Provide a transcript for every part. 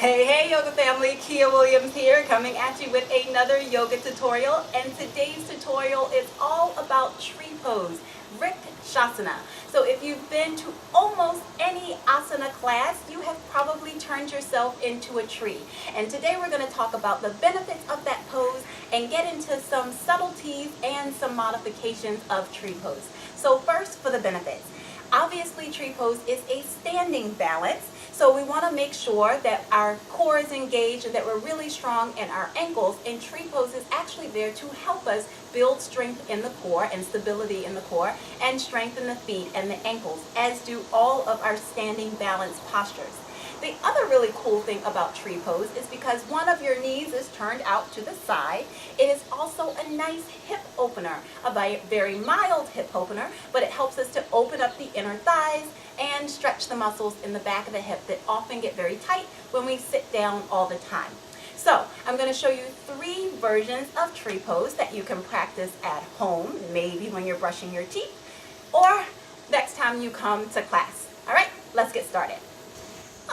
Hey yoga family, Keya Williams here, coming at you with another yoga tutorial, and today's tutorial is all about tree pose, Vriksasana. So if you've been to almost any asana class, you have probably turned yourself into a tree. And today we're going to talk about the benefits of that pose and get into some subtleties and some modifications of tree pose. So first, for the benefits. Obviously, tree pose is a standing balance, so we want to make sure that our core is engaged and that we're really strong in our ankles, and tree pose is actually there to help us build strength in the core and stability in the core and strengthen the feet and the ankles, as do all of our standing balance postures. The other really cool thing about tree pose is because one of your knees is turned out to the side, it is also a nice hip opener, a very mild hip opener, but it helps us to open up the inner thighs and stretch the muscles in the back of the hip that often get very tight when we sit down all the time. So I'm going to show you 3 versions of tree pose that you can practice at home, maybe when you're brushing your teeth, or next time you come to class. All right, let's get started.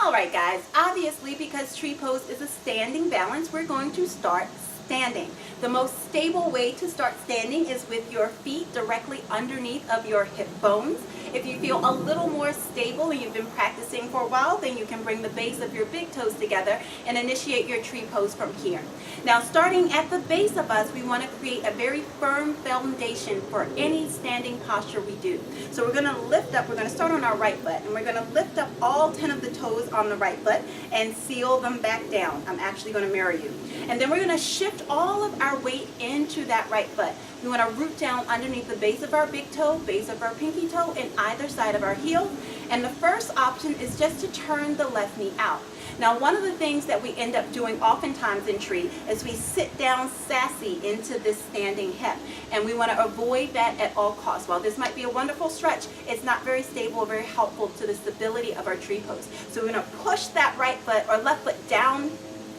Alright guys, obviously because tree pose is a standing balance, we're going to start standing. The most stable way to start standing is with your feet directly underneath of your hip bones. If you feel a little more stable and you've been practicing for a while, then you can bring the base of your big toes together and initiate your tree pose from here. Now, starting at the base of us, we want to create a very firm foundation for any standing posture we do. So we're going to lift up, we're going to start on our right foot, and we're going to lift up all 10 of the toes on the right foot and seal them back down. I'm actually going to mirror you. And then we're going to shift all of our weight into that right foot. We want to root down underneath the base of our big toe, base of our pinky toe, and either side of our heel. And the first option is just to turn the left knee out. Now, one of the things that we end up doing oftentimes in tree is we sit down sassy into this standing hip, and we want to avoid that at all costs. While this might be a wonderful stretch, it's not very stable or very helpful to the stability of our tree pose. So we're going to push that right foot or left foot down,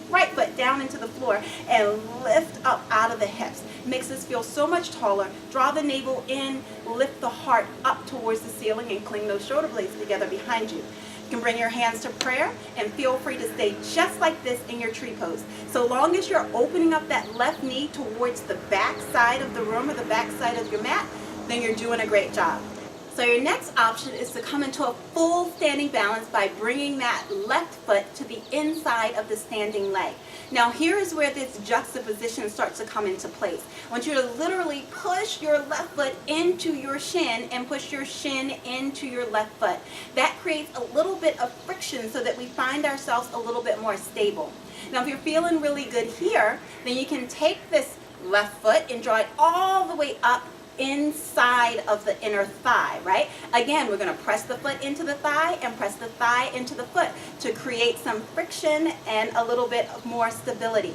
right foot down into the floor and lift up out of the hips. Makes us feel so much taller. Draw the navel in, lift the heart up towards the ceiling, and cling those shoulder blades together behind you. You can bring your hands to prayer and feel free to stay just like this in your tree pose. So long as you're opening up that left knee towards the back side of the room or the back side of your mat, then you're doing a great job. So your next option is to come into a full standing balance by bringing that left foot to the inside of the standing leg. Now here is where this juxtaposition starts to come into place. I want you to literally push your left foot into your shin and push your shin into your left foot. That creates a little bit of friction so that we find ourselves a little bit more stable. Now if you're feeling really good here, then you can take this left foot and draw it all the way up inside of the inner thigh, right? Again, we're going to press the foot into the thigh and press the thigh into the foot to create some friction and a little bit more stability.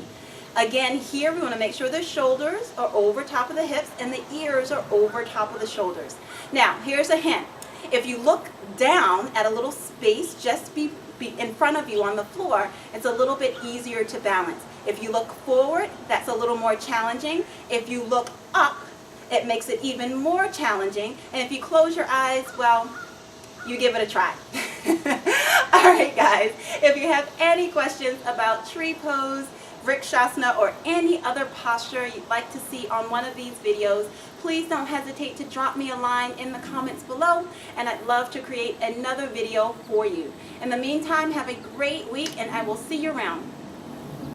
Again, here we want to make sure the shoulders are over top of the hips and the ears are over top of the shoulders. Now, here's a hint. If you look down at a little space just be in front of you on the floor, it's a little bit easier to balance. If you look forward, that's a little more challenging. If you look up, it makes it even more challenging. And if you close your eyes, well, you give it a try. All right, guys. If you have any questions about tree pose, Vriksasana, or any other posture you'd like to see on one of these videos, please don't hesitate to drop me a line in the comments below, and I'd love to create another video for you. In the meantime, have a great week, and I will see you around.